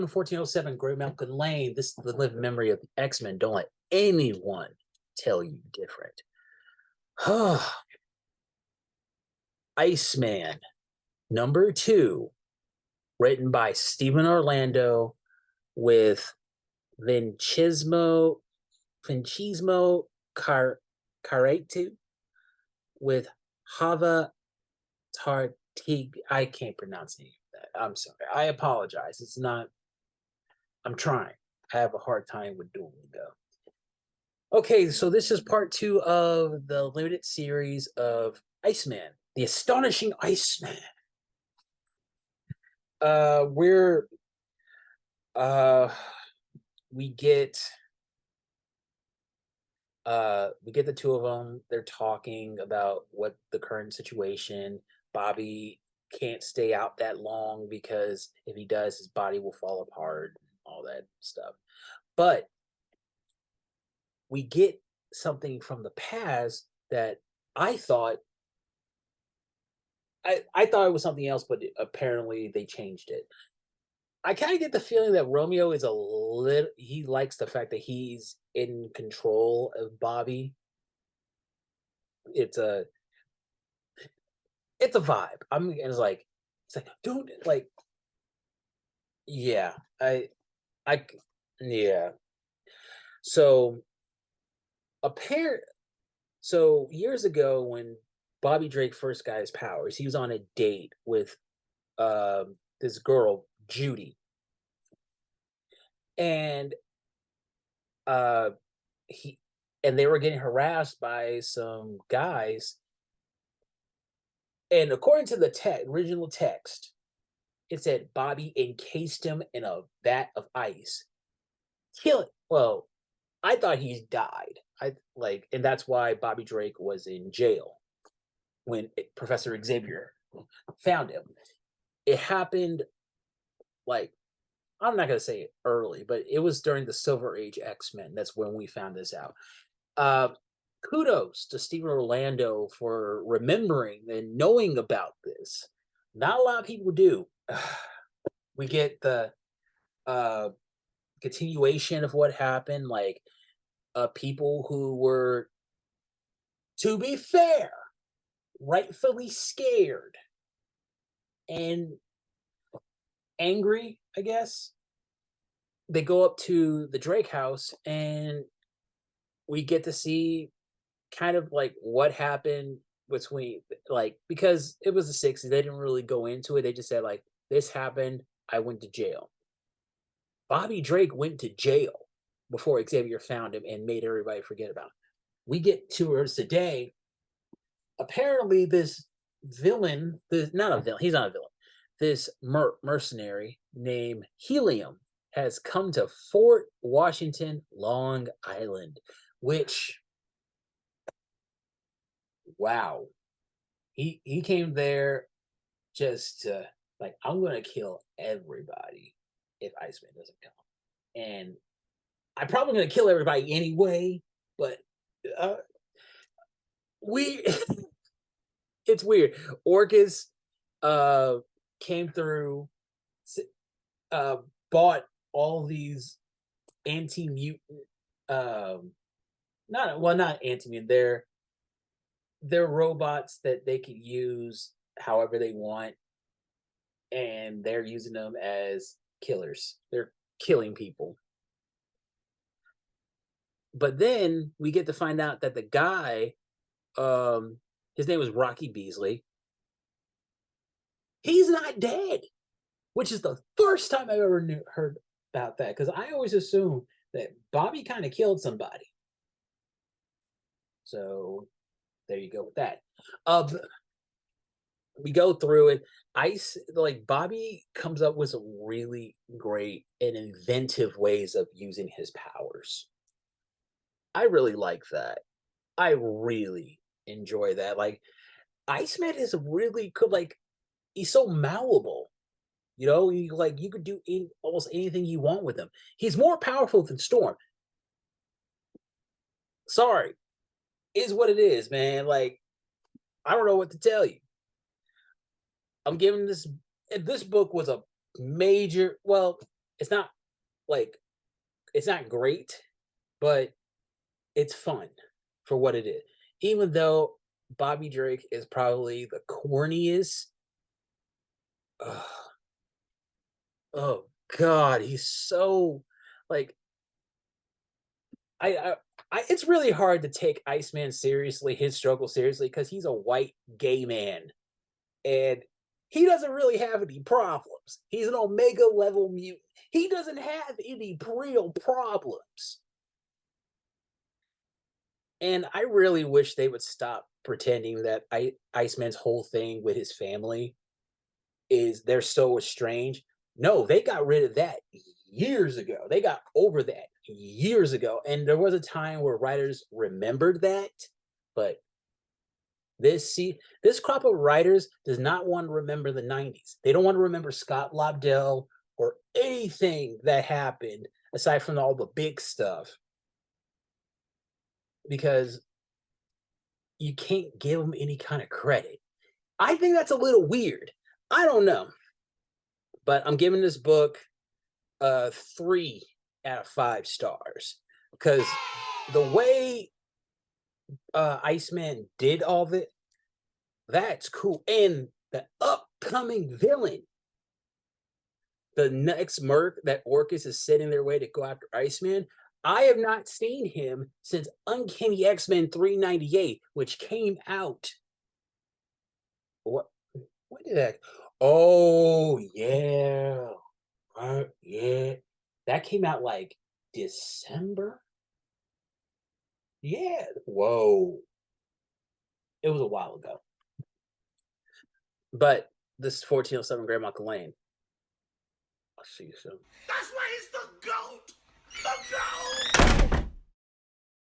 Welcome to 1407 Great Mountain Lane. This is the living memory of the X-Men. Don't let anyone tell you different. Iceman, #2, written by Stephen Orlando with Vincismo Carretu with Hava Tartig. I can't pronounce any of that. I'm sorry. I apologize. It's not. I'm trying. I have a hard time with Duolingo. Okay, so this is part 2 of the limited series of Iceman, the Astonishing Iceman. We're we get the two of them. They're talking about what the current situation. Bobby can't stay out that long because if he does, his body will fall apart, all that stuff. But we get something from the past that I thought I thought it was something else, but apparently they changed it. I kind of get the feeling that Romeo is a little. He likes the fact that he's in control of Bobby. It's a it's a vibe. It's like don't like yeah I yeah. So apparent. So years ago, when Bobby Drake first got his powers, he was on a date with this girl Judy, and uh, he and they were getting harassed by some guys. And according to the original text, it said Bobby encased him in a vat of ice, kill it. Well, I thought he died. And that's why Bobby Drake was in jail when Professor Xavier found him. It happened like I'm not gonna say early, but it was during the Silver Age X-Men. That's when we found this out. Uh, Kudos to Stephen Orlando for remembering and knowing about this. Not a lot of people do. We get the continuation of what happened, like people who were, to be fair, rightfully scared and angry, I guess. They go up to the Drake house and we get to see kind of like what happened between, like, because it was the 60s, they didn't really go into it. They just said like this happened, I went to jail. Bobby Drake went to jail before Xavier found him and made everybody forget about him. We get towards today. Apparently this villain, not a villain, he's not a villain. This mercenary named Helium has come to Fort Washington, Long Island, which, wow, he came there just to, like, I'm gonna kill everybody if Iceman doesn't come, and I'm probably gonna kill everybody anyway. But uh, we, it's weird. Orcus uh, came through, uh, bought all these anti-mutant, not anti-mutant. They're robots that they can use however they want, and they're using them as killers. They're killing people. But then we get to find out that the guy, his name was Rocky Beasley. He's not dead, which is the first time I've ever heard about that, because I always assumed that Bobby kind of killed somebody. So there you go with that. We go through it. Bobby comes up with some really great and inventive ways of using his powers. I really like that. I really enjoy that. Like, Iceman is really good. Like, he's so malleable. You could do almost anything you want with him. He's more powerful than Storm. Sorry, is what it is, man. Like, I don't know what to tell you. I'm giving this. This book was a major. Well, it's not like it's not great, but it's fun for what it is. Even though Bobby Drake is probably the corniest. Ugh, oh God, he's so like I, I it's really hard to take Iceman seriously, his struggle seriously, because he's a white gay man and he doesn't really have any problems. He's an Omega level mutant. He doesn't have any real problems. And I really wish they would stop pretending that Iceman's whole thing with his family is they're so estranged. No, they got rid of that years ago. They got over that years ago. And there was a time where writers remembered that, but this crop of writers does not want to remember the 90s. They don't want to remember Scott Lobdell or anything that happened aside from all the big stuff because you can't give them any kind of credit. I think that's a little weird. I don't know, but I'm giving this book 3 out of 5 stars because the way Iceman did all of it, that's cool. And the upcoming villain, the next Merc that Orcus is setting their way to go after Iceman. I have not seen him since Uncanny X-Men 398, which came out. What? When did that? Oh yeah, yeah. That came out like December. Yeah. Whoa. It was a while ago. But this is 1407 Grandma Lane. I'll see you soon. That's why he's the GOAT! The GOAT!